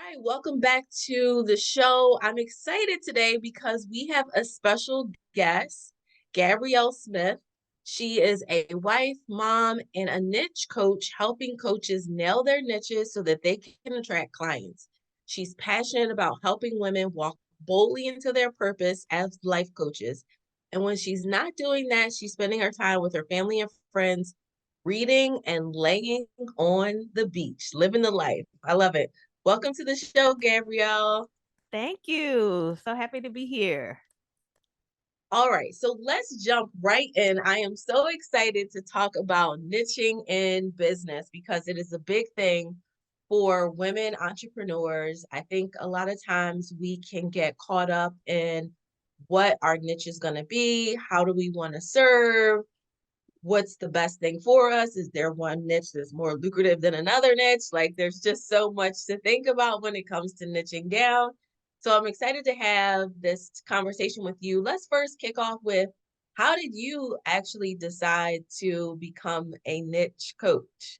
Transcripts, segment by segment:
Hi, welcome back to the show. I'm excited today because we have a special guest, Gabrielle Smith. She is a wife, mom, and a niche coach, helping coaches nail their niches so that they can attract clients. She's passionate about helping women walk boldly into their purpose as life coaches. And when she's not doing that, she's spending her time with her family and friends, reading and laying on the beach, living the life. I love it. Welcome to the show, Gabrielle. Thank you. So happy to be here. All right, so let's jump right in. I am so excited to talk about niching in business because it is a big thing for women entrepreneurs. I think a lot of times we can get caught up in what our niche is going to be, how do we want to serve, what's the best thing for us? Is there one niche that's more lucrative than another niche? Like there's just so much to think about when it comes to niching down. So I'm excited to have this conversation with you. Let's first kick off with how did you actually decide to become a niche coach?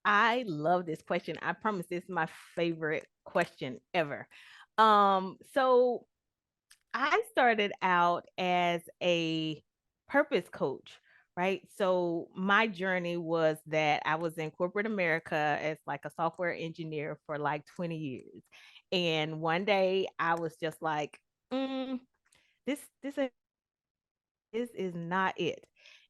I love this question. I promise this is my favorite question ever. So I started out as a purpose coach, right? So my journey was that I was in corporate America as like a software engineer for like 20 years. And one day I was just like, mm, this is not it.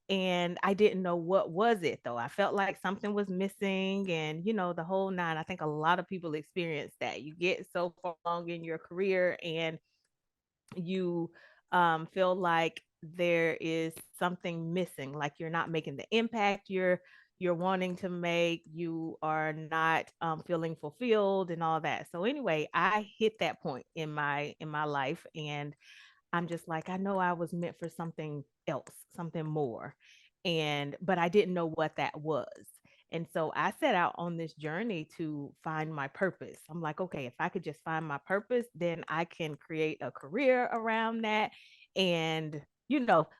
And I didn't know what was it though. I felt like something was missing and the whole nine. I think a lot of people experience that. You get so far along in your career and you feel like there is something missing, like you're not making the impact you're wanting to make, you are not feeling fulfilled and all that. So anyway, I hit that point in my life, and I'm just like, I know I was meant for something else, something more. But I didn't know what that was. And so I set out on this journey to find my purpose. I'm like, okay, if I could just find my purpose, then I can create a career around that, and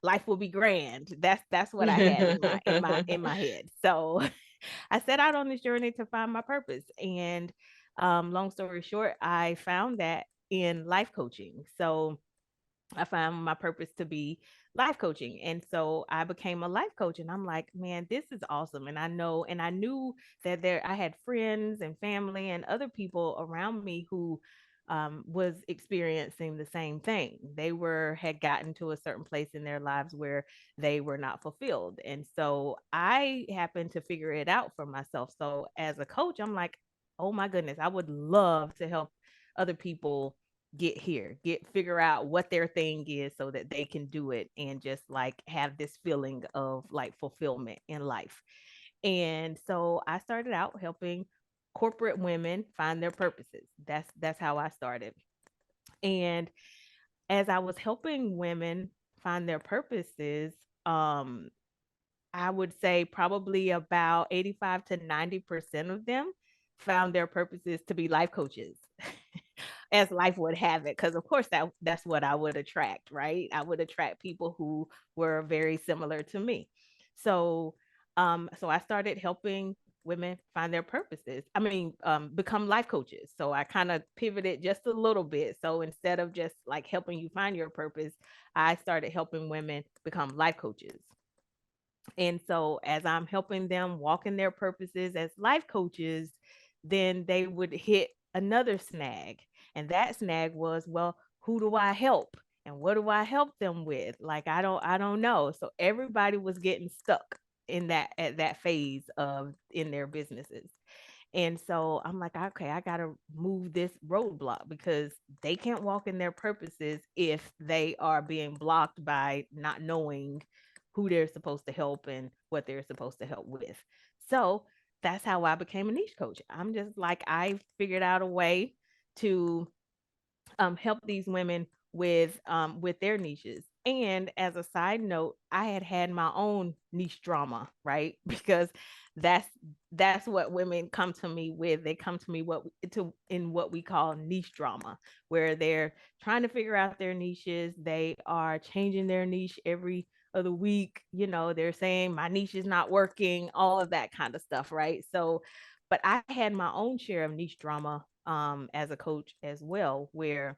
life will be grand. That's what I had in my head. So I set out on this journey to find my purpose. And long story short, I found that in life coaching. So I found my purpose to be life coaching. And so I became a life coach, and I'm like, man, this is awesome. And I knew that I had friends and family and other people around me who was experiencing the same thing. Had gotten to a certain place in their lives where they were not fulfilled. And so I happened to figure it out for myself. So as a coach, I'm like, oh my goodness, I would love to help other people figure out what their thing is so that they can do it and just like have this feeling of like fulfillment in life. And so I started out helping corporate women find their purposes. That's how I started. And as I was helping women find their purposes, um I would say probably about 85 to 90% of them found their purposes to be life coaches. As life would have it, because of course that's what I would attract, right? I would attract people who were very similar to me. So so I started helping women find their purposes. I mean, become life coaches. So I kind of pivoted just a little bit. So instead of just like helping you find your purpose, I started helping women become life coaches. And so, as I'm helping them walk in their purposes as life coaches, then they would hit another snag. And that snag was, well, who do I help? And what do I help them with? Like, I don't know. So everybody was getting stuck in that at that phase of in their businesses. And so I'm like, okay, I got to move this roadblock because they can't walk in their purposes if they are being blocked by not knowing who they're supposed to help and what they're supposed to help with. So that's how I became a niche coach. I'm just like, I figured out a way to help these women with their niches. And as a side note, I had my own niche drama, right? Because that's that's what women come to me with. They come to me in what we call niche drama, where they're trying to figure out their niches. They are changing their niche every other week. They're saying my niche is not working, all of that kind of stuff, right? So but I had my own share of niche drama as a coach as well, where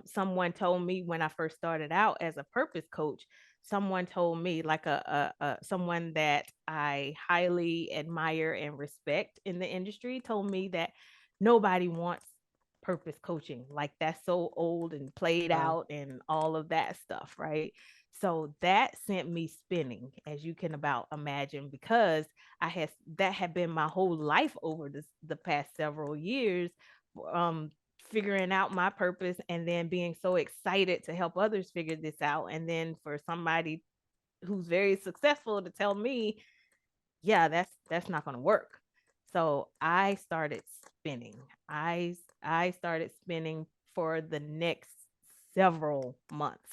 someone told me when I first started out as a purpose coach, someone told me, like someone that I highly admire and respect in the industry, told me that nobody wants purpose coaching. Like, that's so old and played Wow. out and all of that stuff, right? So that sent me spinning, as you can about imagine, because I had that had been my whole life over the past several years. Um, Figuring out my purpose and then being so excited to help others figure this out, and then for somebody who's very successful to tell me, yeah, that's not going to work. So I started spinning. I started spinning for the next several months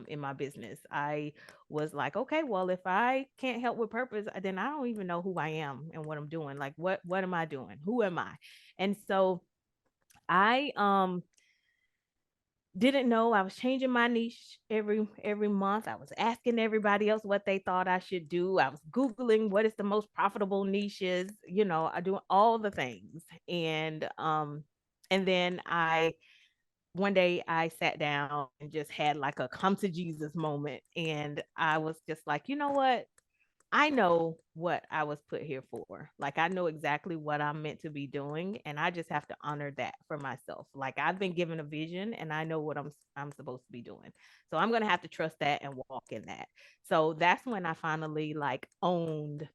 in my business. I was like, okay, well, if I can't help with purpose, then I don't even know who I am and what I'm doing. Like, what am I doing? Who am I? And so I didn't know. I was changing my niche every month. I was asking everybody else what they thought I should do. I was Googling what is the most profitable niches, I do all the things. And then I one day I sat down and just had like a come to Jesus moment. And I was just like, you know what? I know what I was put here for. Like, I know exactly what I'm meant to be doing, and I just have to honor that for myself. Like, I've been given a vision, and I know what I'm supposed to be doing. So I'm gonna have to trust that and walk in that. So that's when I finally like owned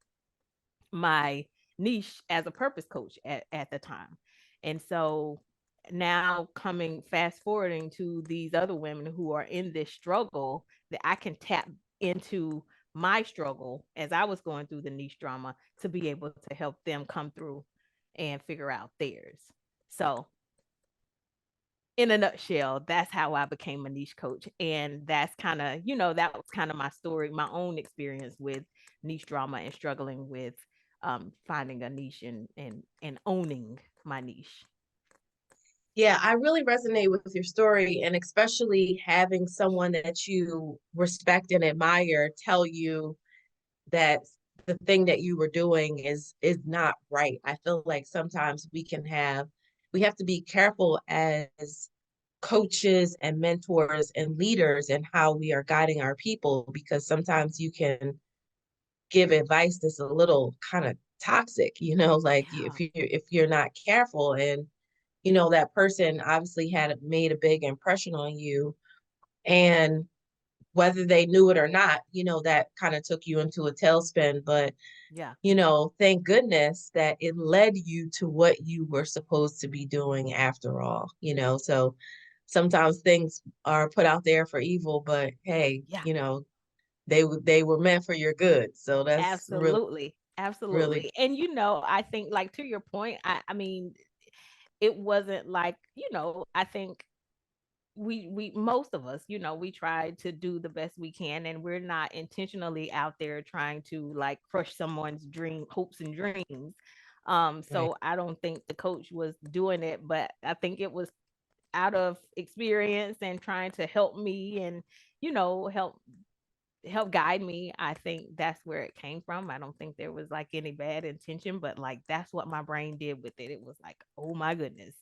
my niche as a purpose coach at the time. And so now, coming fast forwarding to these other women who are in this struggle, that I can tap into my struggle as I was going through the niche drama to be able to help them come through and figure out theirs. So in a nutshell, that's how I became a niche coach. And that's kind of, that was kind of my story, my own experience with niche drama and struggling with finding a niche and owning my niche. Yeah, I really resonate with your story, and especially having someone that you respect and admire tell you that the thing that you were doing is not right. I feel like sometimes we have to be careful as coaches and mentors and leaders and how we are guiding our people, because sometimes you can give advice that's a little kind of toxic, like Yeah. if you're not careful, and that person obviously had made a big impression on you, and whether they knew it or not, that kind of took you into a tailspin. But Yeah. thank goodness that it led you to what you were supposed to be doing after all, so sometimes things are put out there for evil, but hey, Yeah. they were meant for your good. So that's really, Absolutely. really Absolutely. And I think, like, to your point, I mean, it wasn't like, I think we most of us, we try to do the best we can, and we're not intentionally out there trying to like crush someone's dream hopes and dreams. right. So I don't think the coach was doing it, but I think it was out of experience and trying to help me and help guide me. I think that's where it came from. I don't think there was like any bad intention, but like that's what my brain did with it. It was like, oh my goodness.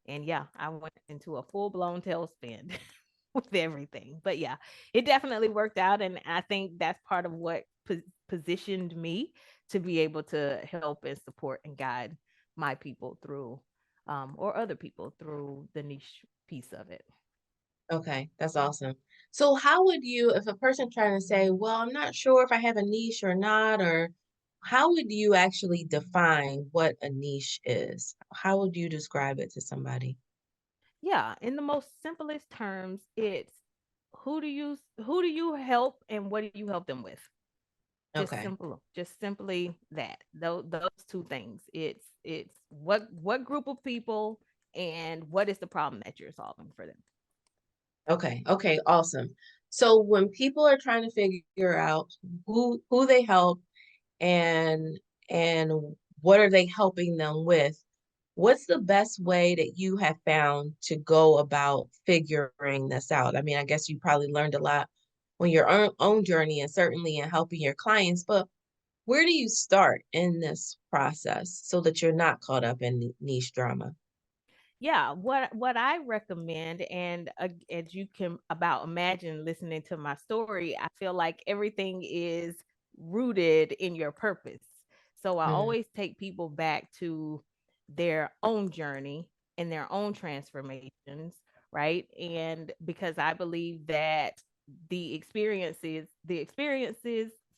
And yeah, I went into a full blown tailspin with everything. But yeah, it definitely worked out. And I think that's part of what positioned me to be able to help and support and guide my people through, or other people through the niche piece of it. Okay, that's awesome. So how would you, if a person trying to say, well, I'm not sure if I have a niche or not, or how would you actually define what a niche is? How would you describe it to somebody? Yeah, in the most simplest terms, it's who do you help and what do you help them with? Okay. Just simply that. Those two things. It's what group of people and what is the problem that you're solving for them. Okay. Okay. Awesome. So when people are trying to figure out who they help and and what are they helping them with, what's the best way that you have found to go about figuring this out? I mean, I guess you probably learned a lot on your own journey and certainly in helping your clients, but Where do you start in this process so that you're not caught up in niche drama? Yeah, what I recommend, and as you can about imagine listening to my story, I feel like everything is rooted in your purpose. So I Mm, always take people back to their own journey and their own transformations, right? And because I believe that the experiences,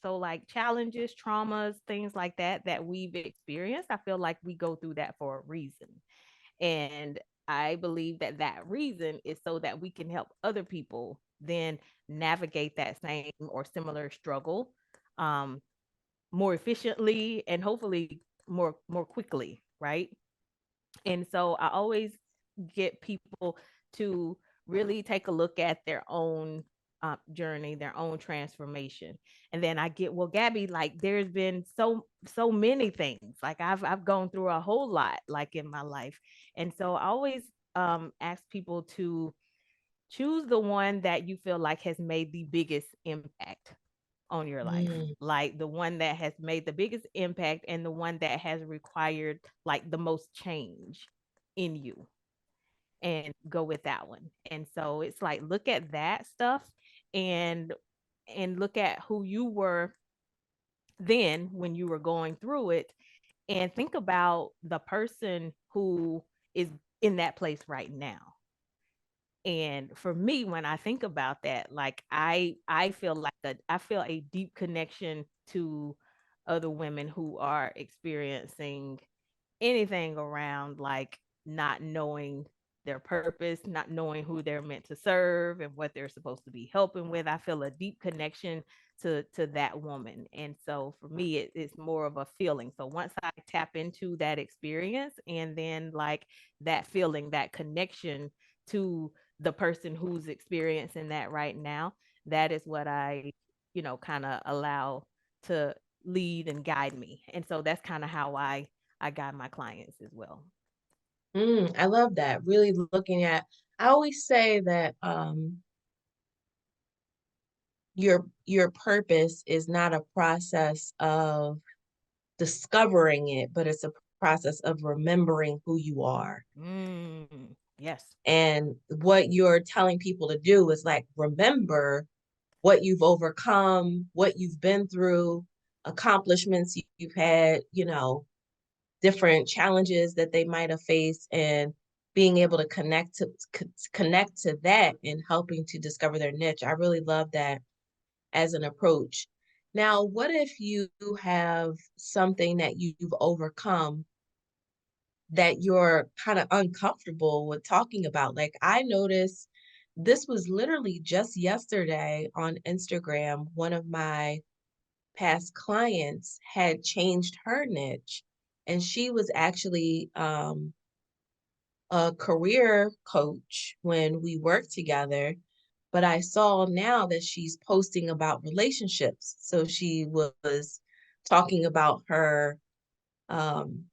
so like challenges, traumas, things like that that we've experienced, I feel like we go through that for a reason. And I believe that that reason is so that we can help other people then navigate that same or similar struggle um, more efficiently and hopefully more quickly, right? And so I always get people to really take a look at their own journey, their own transformation. And then I get, well, Gabby, like there's been so many things. Like I've gone through a whole lot like in my life. And so I always ask people to choose the one that you feel like has made the biggest impact on your life, mm, like the one that has made the biggest impact and the one that has required like the most change in you, and go with that one. And so it's like look at that stuff and look at who you were then when you were going through it, and think about the person who is in that place right now. And for me, when I think about that, like I feel like I feel a deep connection to other women who are experiencing anything around like not knowing their purpose, not knowing who they're meant to serve and what they're supposed to be helping with. I feel a deep connection to that woman. And so for me, it's more of a feeling. So once I tap into that experience and then like that feeling, that connection to the person who's experiencing that right now, that is what I, kind of allow to lead and guide me. And so that's kind of how I guide my clients as well. I love that. Really looking at, I always say that your purpose is not a process of discovering it, but it's a process of remembering who you are. Yes. And what you're telling people to do is like remember what you've overcome, what you've been through, accomplishments you've had, different challenges that they might have faced, and being able to connect to that and helping to discover their niche. I really love that as an approach. Now, what if you have something that you've overcome that you're kind of uncomfortable with talking about? Like I noticed this was literally just yesterday on Instagram. One of my past clients had changed her niche, and she was actually a career coach when we worked together. But I saw now that she's posting about relationships. So she was talking about her um,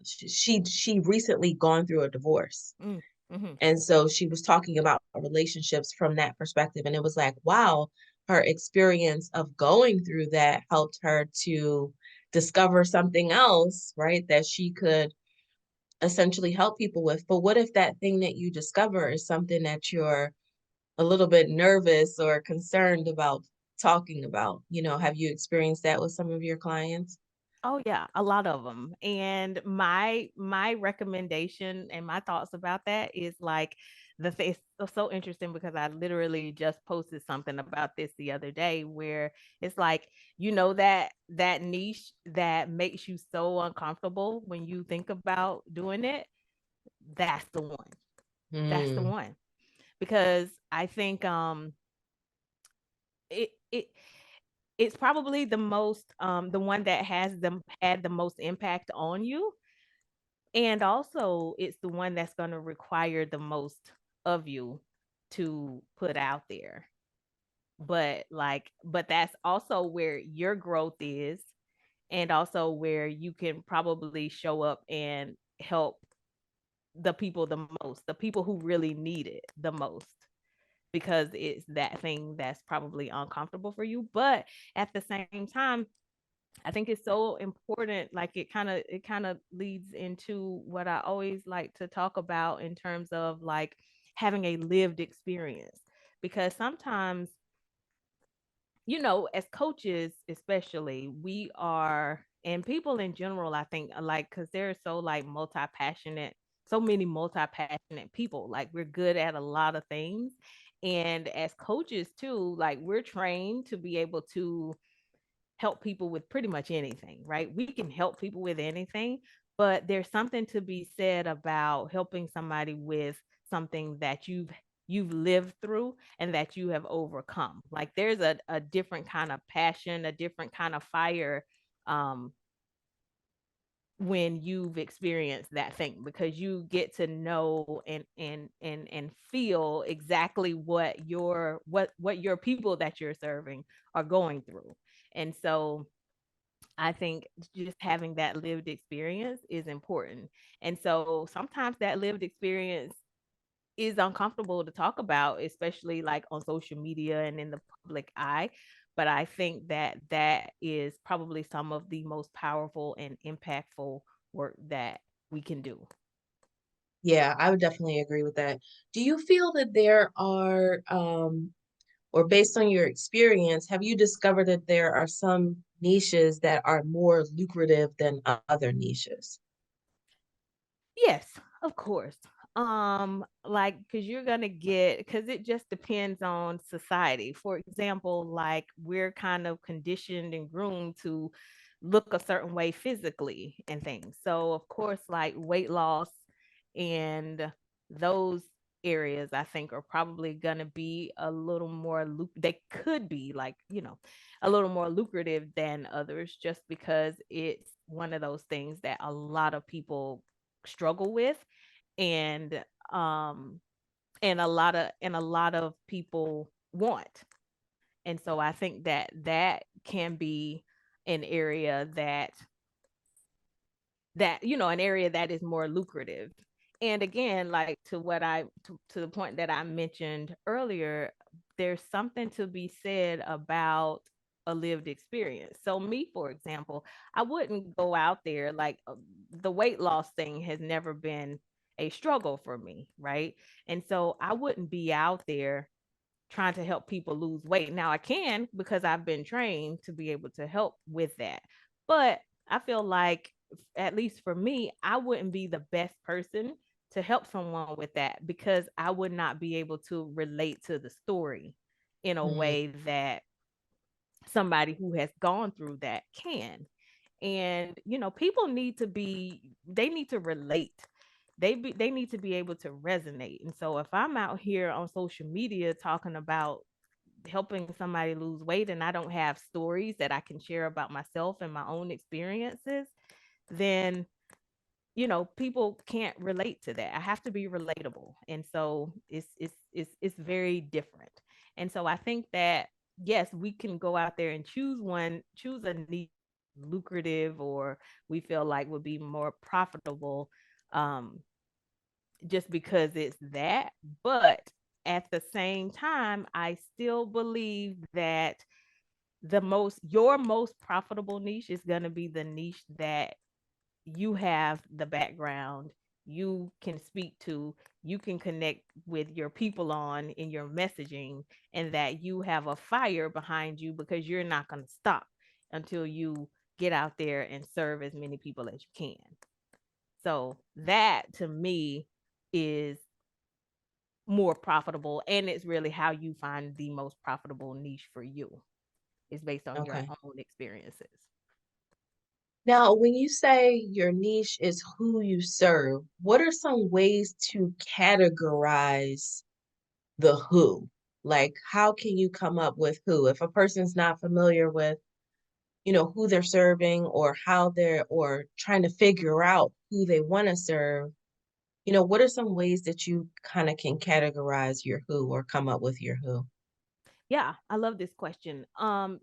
she recently gone through a divorce. Mm, mhm. And so she was talking about relationships from that perspective. And it was like, wow, her experience of going through that helped her to discover something else, right? That she could essentially help people with. But what if that thing that you discover is something that you're a little bit nervous or concerned about talking about? Have you experienced that with some of your clients? Oh yeah, a lot of them. And my recommendation and my thoughts about that is like it's so interesting because I literally just posted something about this the other day where it's like, that niche that makes you so uncomfortable when you think about doing it, that's the one. That's the Hmm. one. Because I think it it's probably the one that has them had the most impact on you, and also it's the one that's going to require the most of you to put out there. But that's also where your growth is, and also where you can probably show up and help the people the most, the people who really need it the most. because it's that thing that's probably uncomfortable for you. But at the same time, I think it's so important. Like it kind of leads into what I always like to talk about in terms of like having a lived experience. Because sometimes, as coaches, especially, we are, and people in general, I think, like, because they're so like multi-passionate, so many multi-passionate people. Like, we're good at a lot of things. And as coaches, too, like, we're trained to be able to help people with pretty much anything, right? We can help people with anything, but there's something to be said about helping somebody with something that you've lived through and that you have overcome. Like there's a different kind of passion, a different kind of fire, um when you've experienced that thing, because you get to know and feel exactly what your people that you're serving are going through. And so I think just having that lived experience is important. And so sometimes that lived experience is uncomfortable to talk about, especially like on social media and in the public eye. But I think that that is probably some of the most powerful and impactful work that we can do. Yeah, I would definitely agree with that. Do you feel that there are, or based on your experience, have you discovered that there are some niches that are more lucrative than other niches? Yes, of course. Like, because you're gonna get, because it just depends on society. For example, like we're kind of conditioned and groomed to look a certain way physically and things. So, of course, like weight loss and those areas, I think, are probably gonna be a little more they could be like, a little more lucrative than others, just because it's one of those things that a lot of people struggle with, and um and a lot of people want. And so I think that that can be an area an area that is more lucrative. And again, like to the point that I mentioned earlier, there's something to be said about a lived experience. So me, for example, I wouldn't go out there like the weight loss thing has never been a struggle for me, right? And so I wouldn't be out there trying to help people lose weight. Now I can, because I've been trained to be able to help with that. But I feel like, at least for me, I wouldn't be the best person to help someone with that, because I would not be able to relate to the story in a Mm, way that somebody who has gone through that can. And people they need to relate. They need to be able to resonate. And so if I'm out here on social media talking about helping somebody lose weight and I don't have stories that I can share about myself and my own experiences, then people can't relate to that. I have to be relatable. And so it's very different. And so I think that, yes, we can go out there and choose a niche lucrative, or we feel like would be more profitable, um just because it's that. But at the same time, I still believe that your most profitable niche is going to be the niche that you have the background, you can speak to, you can connect with your people on in your messaging, and that you have a fire behind you, because you're not going to stop until you get out there and serve as many people as you can. So that to me is more profitable, and it's really how you find the most profitable niche for you. It's based on your okay. own experiences. Now, when you say your niche is who you serve, what are some ways to categorize the who? Like, how can you come up with who? If a person's not familiar with, who they're serving or how or trying to figure out who they want to serve, what are some ways that you kind of can categorize your who or come up with your who? Yeah, I love this question.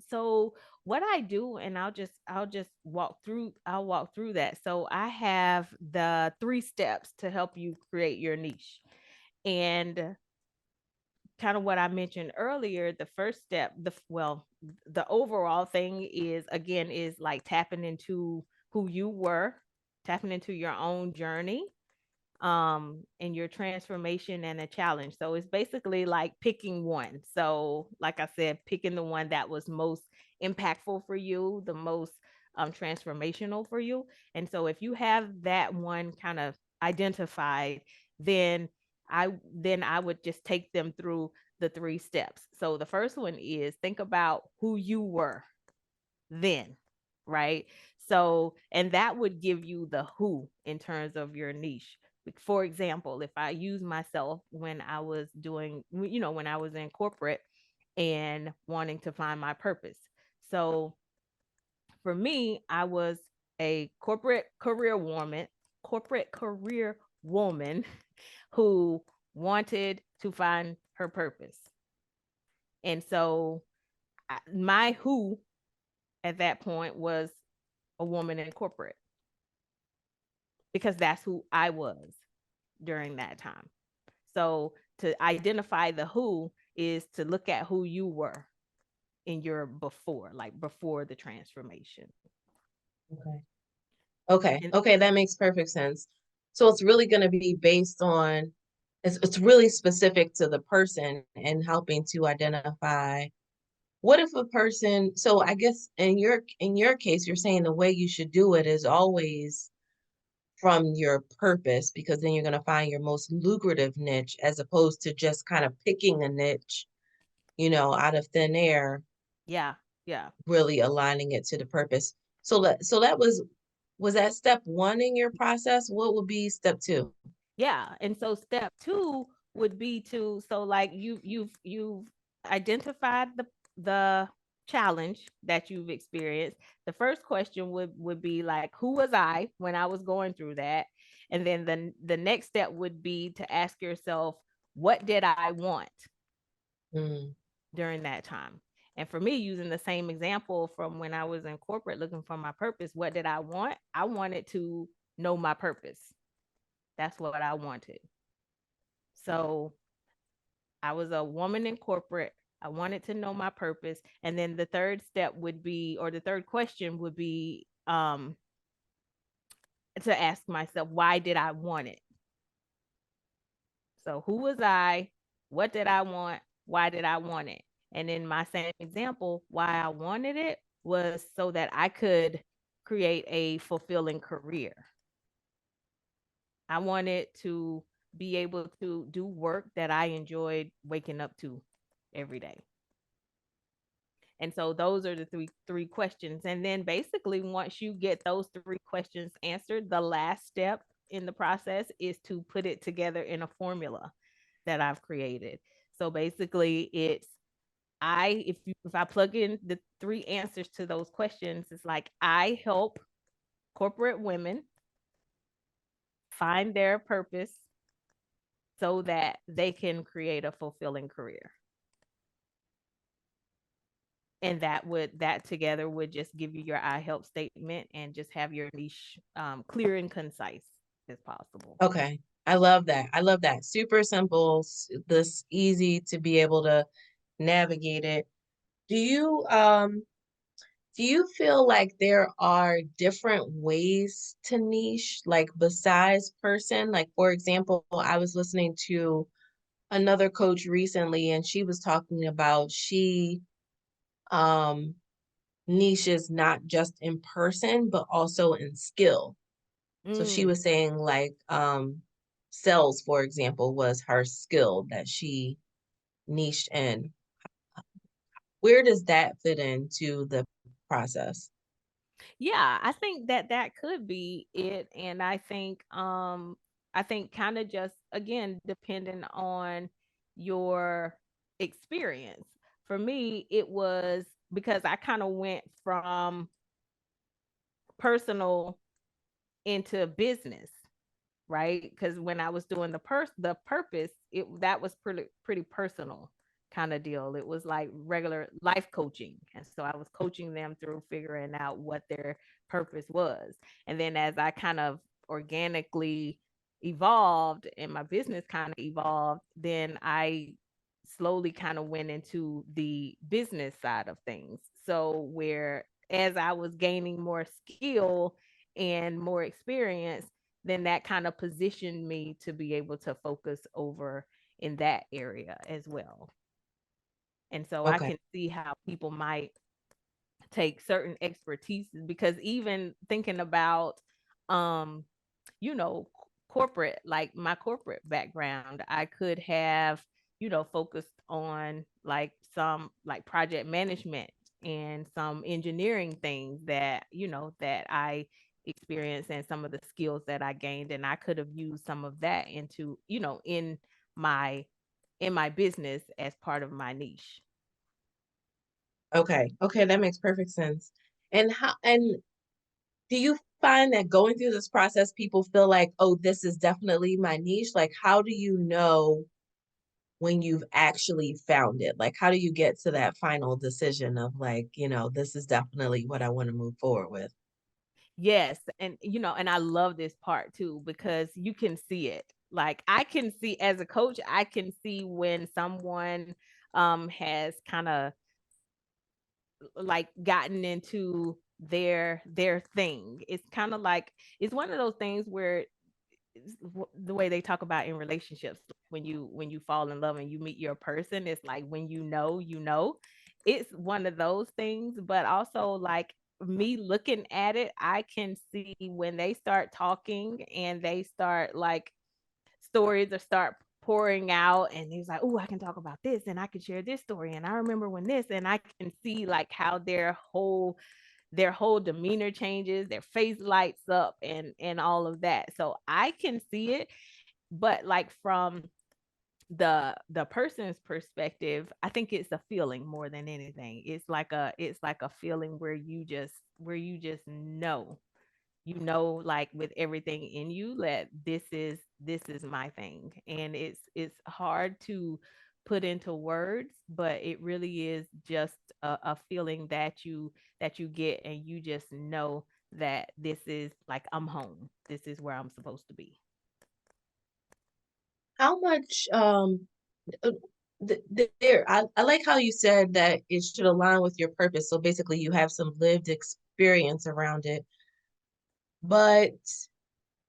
So what I do, and I'll just walk through that. So I have the 3 steps to help you create your niche. And kind of what I mentioned earlier, the first step, the overall thing is, again, is like tapping into who you were, tapping into your own journey, and your transformation and a challenge. So it's basically like picking one. So like I said, picking the one that was most impactful for you, the most transformational for you. And so if you have that one kind of identified, then I would just take them through the 3 steps. So the first one is think about who you were then, right? So, and that would give you the who in terms of your niche. For example, if I use myself when I was doing, when I was in corporate and wanting to find my purpose. So for me, I was a corporate career woman who wanted to find her purpose. And so my who at that point was a woman in corporate, because that's who I was during that time. So to identify the who is to look at who you were in your before, like before the transformation. Okay. Okay. And Okay. That makes perfect sense. So it's really going to be based on, it's really specific to the person and helping to identify what if a person, so I guess in your case, you're saying the way you should do it is always from your purpose, because then you're going to find your most lucrative niche as opposed to just kind of picking a niche, out of thin air, yeah, yeah. really aligning it to the purpose. So that was that step one in your process? What would be step two? Yeah. And so step two would be to, so like you've identified the challenge that you've experienced. The first question would be like, who was I when I was going through that? And then the next step would be to ask yourself, what did I want Mm, during that time? And for me, using the same example from when I was in corporate looking for my purpose, what did I want? I wanted to know my purpose. That's what I wanted. So I was a woman in corporate. I wanted to know my purpose. And then the third step would be, or the third question would be, to ask myself, why did I want it? So who was I? What did I want? Why did I want it? And in my same example, why I wanted it was so that I could create a fulfilling career. I wanted to be able to do work that I enjoyed waking up to every day. And so those are the three questions. And then basically once you get those 3 questions answered, the last step in the process is to put it together in a formula that I've created. So basically it's if I plug in the 3 answers to those questions, it's like I help corporate women find their purpose so that they can create a fulfilling career. And that together would just give you your I help statement and just have your niche clear and concise as possible. okay. I love that. I love that. Super simple, this easy to be able to navigate it. Do you do you feel like there are different ways to niche, like besides person? Like, for example, I was listening to another coach recently, and she was talking about she um niches not just in person, but also in skill. So she Mm, was saying like sales, for example, was her skill that she niched in. Where does that fit into the process? yeah, I think that could be it. And I think kind of just again depending on your experience. For me, it was because I kind of went from personal into business, right? Because when I was doing the purpose, that was pretty personal kind of deal. It was like regular life coaching, and so I was coaching them through figuring out what their purpose was. And then as I kind of organically evolved and my business kind of evolved, then I slowly kind of went into the business side of things. So where as I was gaining more skill and more experience, then that kind of positioned me to be able to focus over in that area as well. And so I Okay. can see how people might take certain expertise, because even thinking about um you know corporate, like my corporate background, I could have focused on like some like project management and some engineering things that that I experienced, and some of the skills that I gained, and I could have used some of that into my in my business as part of my niche. Okay. Okay, that makes perfect sense. And do you find that going through this process, people feel like, oh, this is definitely my niche? Like, how do you know when you've actually found it? Like, how do you get to that final decision of like, this is definitely what I want to move forward with? Yes, and and I love this part too, because you can see it. Like I can see as a coach, I can see when someone has kind of like gotten into their thing. It's kind of like it's one of those things where the way they talk about in relationships, when you fall in love and you meet your person, it's like when it's one of those things. But also, like, me looking at it, I can see when they start talking and they start like stories or start pouring out, and he's like, oh, I can talk about this and I can share this story, and I remember when this, and I can see like how their whole demeanor changes, their face lights up, and all of that. So I can see it, but like from the person's perspective, I think it's a feeling more than anything. It's like a feeling where you just like with everything in you that this is my thing. And it's hard to put into words, but it really is just a feeling that you get, and you just know that this is like I'm home, this is where I'm supposed to be. How much uh, there I like how you said that it should align with your purpose. So basically you have some lived experience around it. But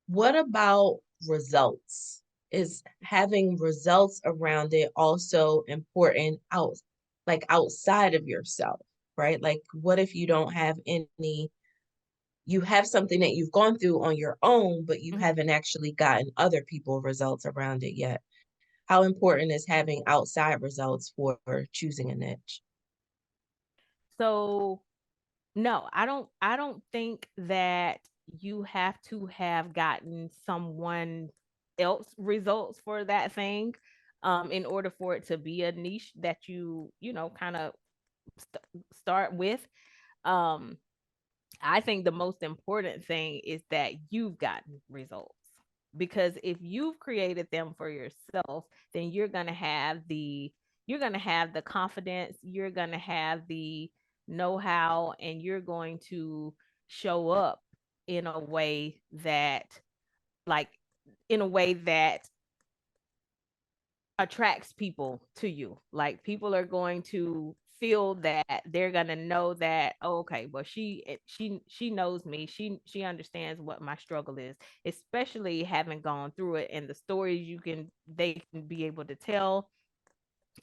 what about results? Is having results around it also important like outside of yourself, right? Like what if you don't have any, you have something that you've gone through on your own, but you Mhm. haven't actually gotten other people results around it yet? How important is having outside results for choosing a niche? So no, I don't think that you have to have gotten someone else results for that thing in order for it to be a niche that kind of start with. Um I think the most important thing is that you've gotten results, because if you've created them for yourself, then you're going to have the confidence, you're going to have the know-how, and you're going to show up in a way that like in a way that attracts people to you. Like people are going to feel that, they're going to know that, oh, okay, well she knows me. She understands what my struggle is, especially having gone through it, and the stories they can be able to tell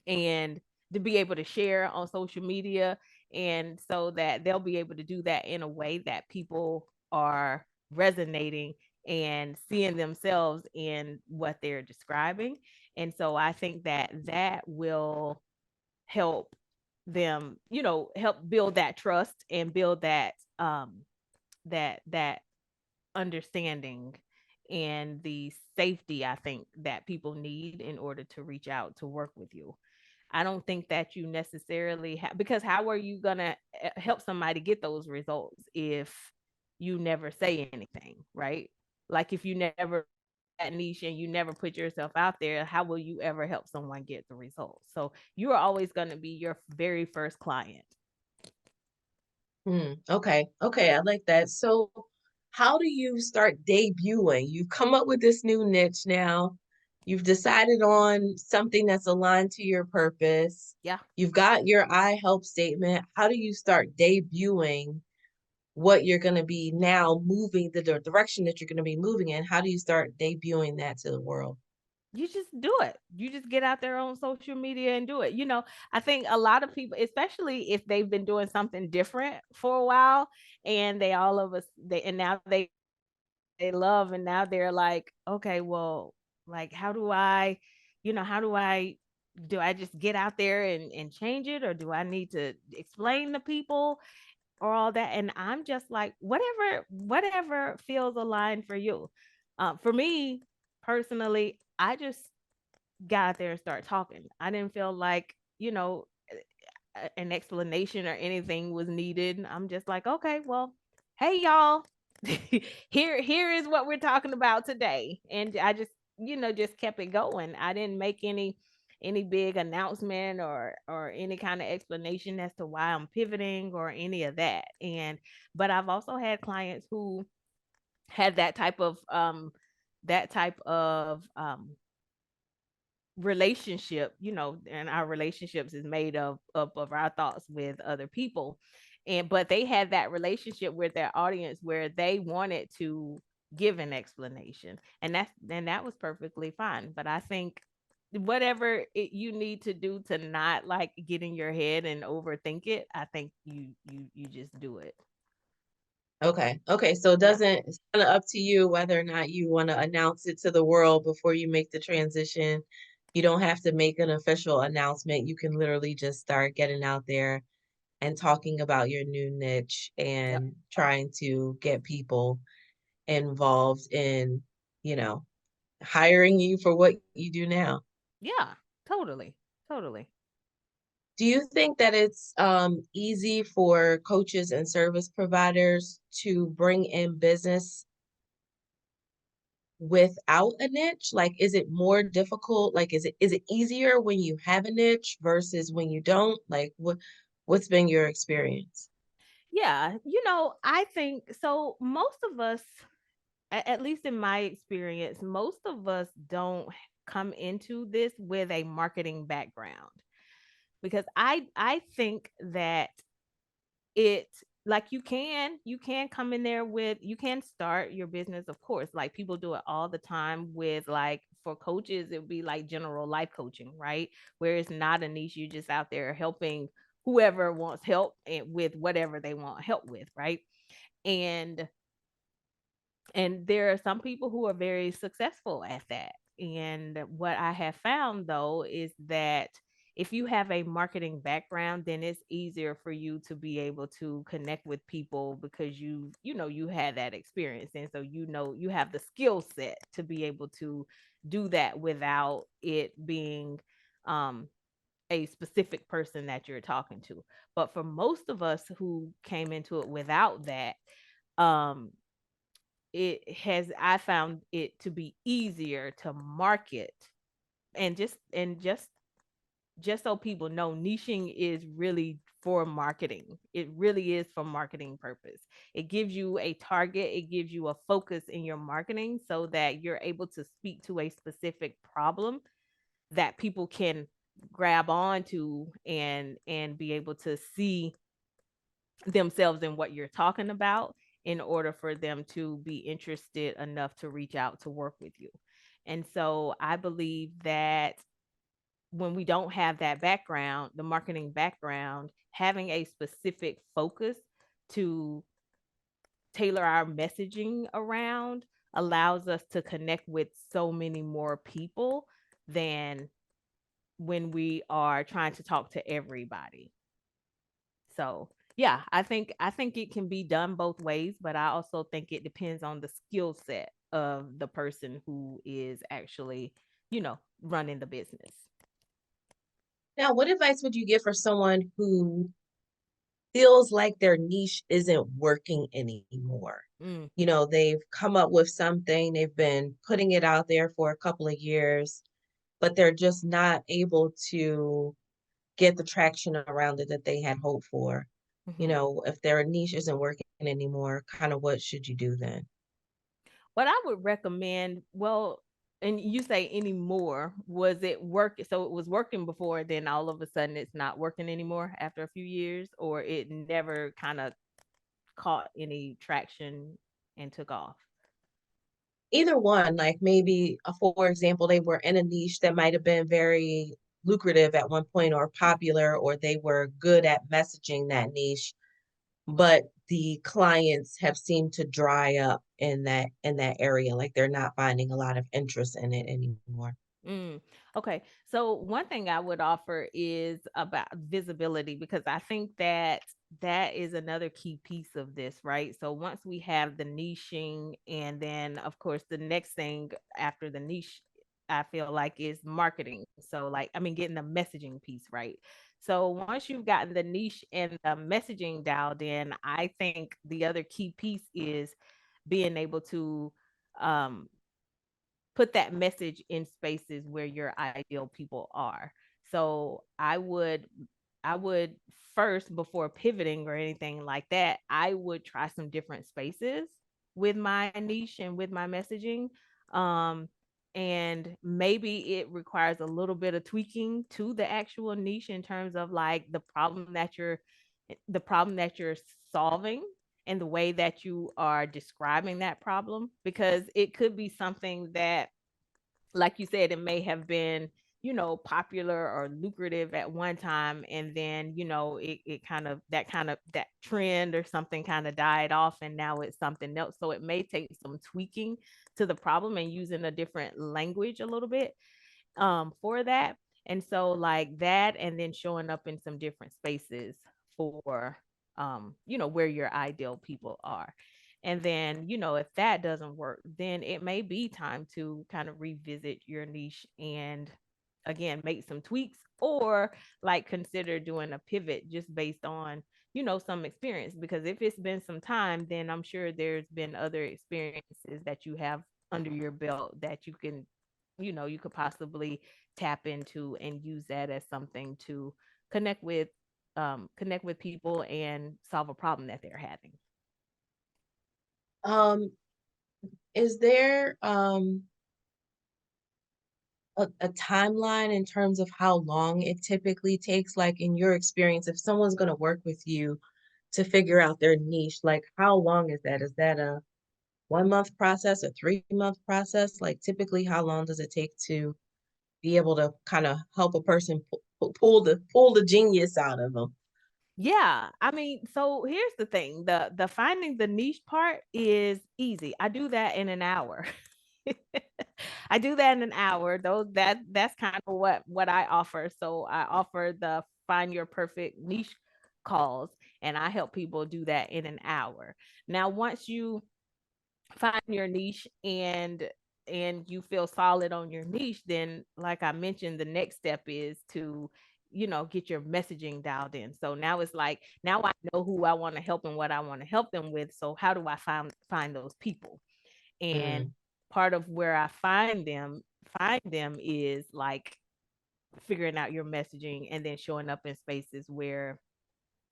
and to be able to share on social media. And so that they'll be able to do that in a way that people are resonating and seeing themselves in what they're describing. And so I think that that will help them, help build that trust and build that understanding and the safety, I think, that people need in order to reach out to work with you. I don't think that you necessarily have, because how are you going to help somebody get those results if you never say anything, right? Like if you never that niche and you never put yourself out there, how will you ever help someone get the results? So you are always going to be your very first client. Okay. Okay. I like that. So, how do you start debuting? You've come up with this new niche now. You've decided on something that's aligned to your purpose. Yeah. You've got your I help statement. How do you start debuting what you're going to be now moving the direction that you're going to be moving in? How do you start debuting that to the world? You just do it. You just get out there on social media and do it. I think a lot of people, especially if they've been doing something different for a while and they all of us they and now they love and now they're like, okay, well, like how do I do I just get out there and change it, or do I need to explain to people or all that? And I'm just like, whatever feels aligned for you. For me personally, I just got out there and start talking. I didn't feel like, an explanation or anything was needed. I'm just like, okay, well, hey y'all, here is what we're talking about today. And I just kept it going. I didn't make any big announcement or any kind of explanation as to why I'm pivoting or any of that. And but I've also had clients who had that type of relationship, and our relationships is made of our thoughts with other people. And but they had that relationship with their audience where they wanted to give an explanation. And that was perfectly fine. But I think whatever you need to do to not like get in your head and overthink it, I think you just do it. Okay. Okay. So Yeah. it's kind of up to you whether or not you want to announce it to the world before you make the transition. You don't have to make an official announcement. You can literally just start getting out there and talking about your new niche Yep. and trying to get people involved in, you know, hiring you for what you do now. Yeah. Totally. Totally. Do you think that it's easy for coaches and service providers to bring in business without a niche? Like, is it more difficult? Like, is it easier when you have a niche versus when you don't? Like, what's been your experience? Yeah, I think so. Most of us, at least in my experience, most of us don't come into this with a marketing background, because I think that it like you can come in there with you can start your business, of course, like people do it all the time with, like, for coaches it would be like general life coaching, right, where it's not a niche, you're just out there helping whoever wants help and with whatever they want help with, right? And and there are some people who are very successful at that. And what I have found though is that if you have a marketing background, then it's easier for you to be able to connect with people because you had that experience. And so you have the skill set to be able to do that without it being um a specific person that you're talking to. But for most of us who came into it without that, um I found it to be easier to market. And just so people know, niching is really for marketing. It really is for marketing purpose. It gives you a target, it gives you a focus in your marketing so that you're able to speak to a specific problem that people can grab on to and be able to see themselves in what you're talking about in order for them to be interested enough to reach out to work with you. And so I believe that when we don't have that background, the marketing background, having a specific focus to tailor our messaging around allows us to connect with so many more people than when we are trying to talk to everybody. So yeah, I think it can be done both ways, but I also think it depends on the skill set of the person who is actually, running the business. Now, what advice would you give for someone who feels like their niche isn't working anymore? Mm, They've come up with something, they've been putting it out there for a couple of years, but they're just not able to get the traction around it that they had hoped for. mhm. If their niche isn't working anymore, kind of what should you do then? What I would recommend, well, And you say anymore, was it work? So it was working before, then all of a sudden it's not working anymore after a few years, or it never kind of caught any traction and took off? Either one, like maybe, for example, they were in a niche that might have been very lucrative at one point or popular, or they were good at messaging that niche, but the clients have seemed to dry up in that area. Like they're not finding a lot of interest in it anymore. Mm, okay. So one thing I would offer is about visibility, because I think that that is another key piece of this, right? So once we have the niching, and then of course the next thing after the niche, I feel like, is marketing. So like, I mean, getting the messaging piece right. So once you've gotten the niche and the messaging dialed in, I think the other key piece is being able to um put that message in spaces where your ideal people are. So I would first, before pivoting or anything like that, I would try some different spaces with my niche and with my messaging. Um and maybe it requires a little bit of tweaking to the actual niche in terms of like the problem that you're solving, and the way that you are describing that problem, because it could be something that, like you said, it may have been, popular or lucrative at one time, and then, it that trend or something kind of died off, and now it's something else. So it may take some tweaking to the problem and using a different language a little bit for that. And so like that, and then showing up in some different spaces for where your ideal people are. And then, if that doesn't work, then it may be time to kind of revisit your niche and again make some tweaks, or like consider doing a pivot just based on some experience. Because if it's been some time, then I'm sure there's been other experiences that you have under your belt that you could possibly tap into and use that as something to connect with connect with people and solve a problem that they're having. Um, is there a timeline in terms of how long it typically takes? Like in your experience, if someone's going to work with you to figure out their niche, like how long is that? Is that a 1 month process, a 3 month process? Like typically, how long does it take to be able to kind of help a person pull the genius out of them? Yeah, I mean, so here's the thing. The finding the niche part is easy. I do that in an hour. I do that in an hour. Though that's kind of what I offer. So I offer the find your perfect niche calls, and I help people do that in an hour. Now, once you find your niche and you feel solid on your niche, then like I mentioned, the next step is to get your messaging dialed in. So now it's like, now I know who I want to help and what I want to help them with. So how do I find those people? And Mm. part of where I find them is like figuring out your messaging and then showing up in spaces where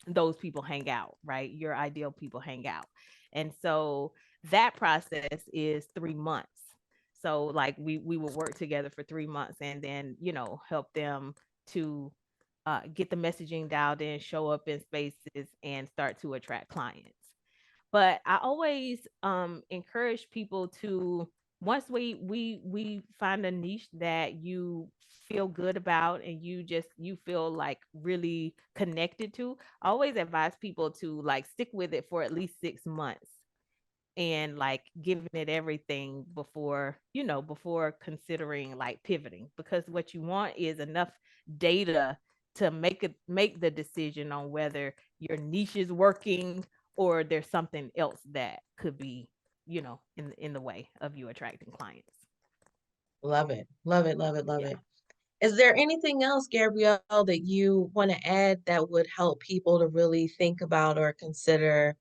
those people hang out, right? Your ideal people hang out. And so that process is 3 months. So like we will work together for 3 months, and then, help them to get the messaging dialed in, show up in spaces, and start to attract clients. But I always encourage people to, once we find a niche that you feel good about and you feel like really connected to, I always advise people to like stick with it for at least 6 months, and like giving it everything before considering like pivoting, because what you want is enough data to make the decision on whether your niche is working, or there's something else that could be in the way of you attracting clients. Love it. Love it. Love it. Love Yeah. it. Is there anything else, Gabrielle, that you want to add that would help people to really think about or consider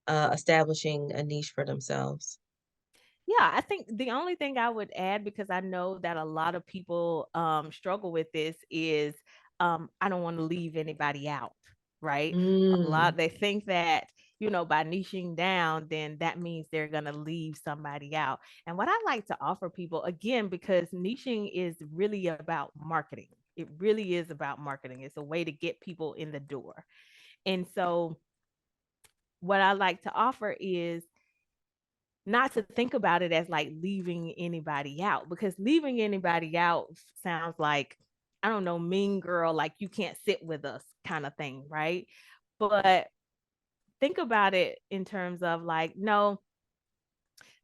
establishing a niche for themselves? Yeah, I think the only thing I would add, because I know that a lot of people struggle with this, is I don't want to leave anybody out, right? A Mm, lot, they think that by niching down, then that means they're going to leave somebody out. And what I like to offer people, again, because niching is really about marketing, it really is about marketing. It's a way to get people in the door. And so, what I like to offer is not to think about it as like leaving anybody out, because leaving anybody out sounds like, I don't know, mean girl, like you can't sit with us kind of thing, right? But think about it in terms of like, no,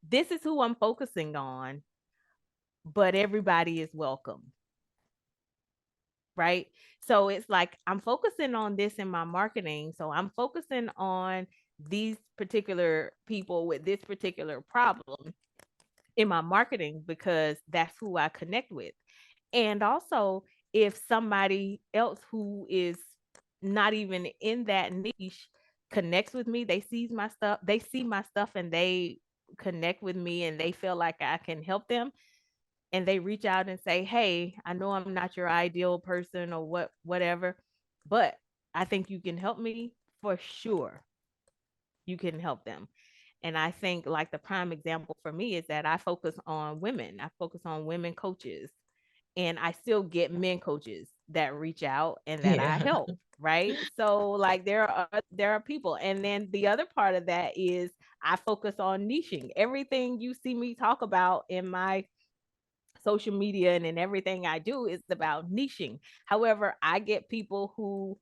this is who I'm focusing on, but everybody is welcome, right? So it's like I'm focusing on this in my marketing. So I'm focusing on these particular people with this particular problem in my marketing because that's who I connect with. And also, if somebody else who is not even in that niche connects with me, they see my stuff and they connect with me and they feel like I can help them, and they reach out and say, "Hey, I know I'm not your ideal person or whatever, but I think you can help me." For sure, you can help them. And I think like the prime example for me is that I focus on women. I focus on women coaches, and I still get men coaches that reach out and that I Yeah. help, right? So like there are people. And then the other part of that is I focus on niching. Everything you see me talk about in my social media and in everything I do is about niching. However, I get people who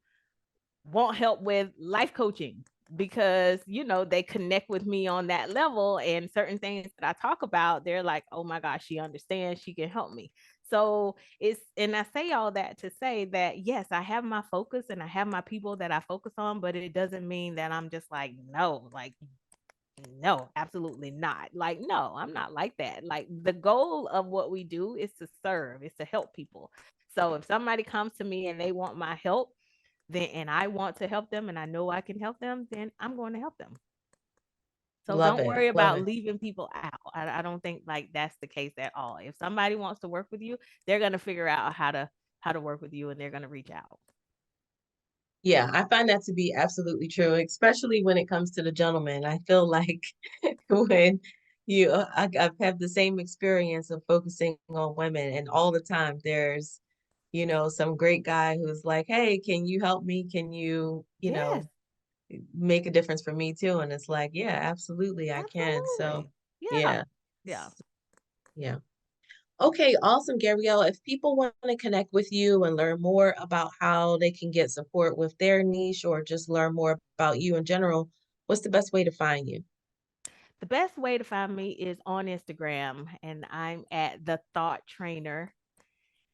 want help with life coaching because they connect with me on that level, and certain things that I talk about, they're like, oh my gosh, she understands, she can help me. So and I say all that to say that yes, I have my focus and I have my people that I focus on, but it doesn't mean that I'm just like, no, like, no, absolutely not. Like, no, I'm not like that. Like, the goal of what we do is to serve, is to help people. So if somebody comes to me and they want my help, then and I want to help them and I know I can help them, then I'm going to help them. So Love don't it. worry Love about it. leaving people out. I don't think like that's the case at all. If somebody wants to work with you, they're going to figure out how to work with you, and they're going to reach out. Yeah, I find that to be absolutely true, especially when it comes to the gentleman. I feel like when I've had the same experience of focusing on women, and all the time there's, some great guy who's like, hey, can you help me? Can you, Yes, make a difference for me too? And it's like, yeah, absolutely, I can. So, absolutely. Yeah. yeah, Yeah. yeah. Okay, awesome, Gabrielle. If people want to connect with you and learn more about how they can get support with their niche or just learn more about you in general, what's the best way to find you? The best way to find me is on Instagram, and I'm at the Thought Trainer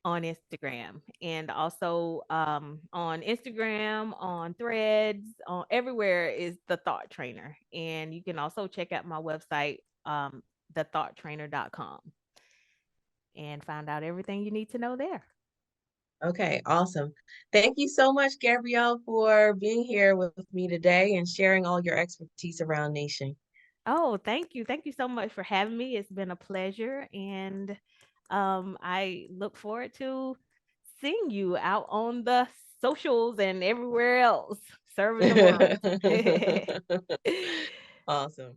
on Instagram, and also on Instagram, on Threads, on everywhere is the Thought Trainer. And you can also check out my website, thethoughttrainer.com, and find out everything you need to know there. Okay, awesome. Thank you so much, Gabrielle, for being here with me today and sharing all your expertise around nation. Oh, thank you. Thank you so much for having me. It's been a pleasure. And I look forward to seeing you out on the socials and everywhere else serving the world. Awesome.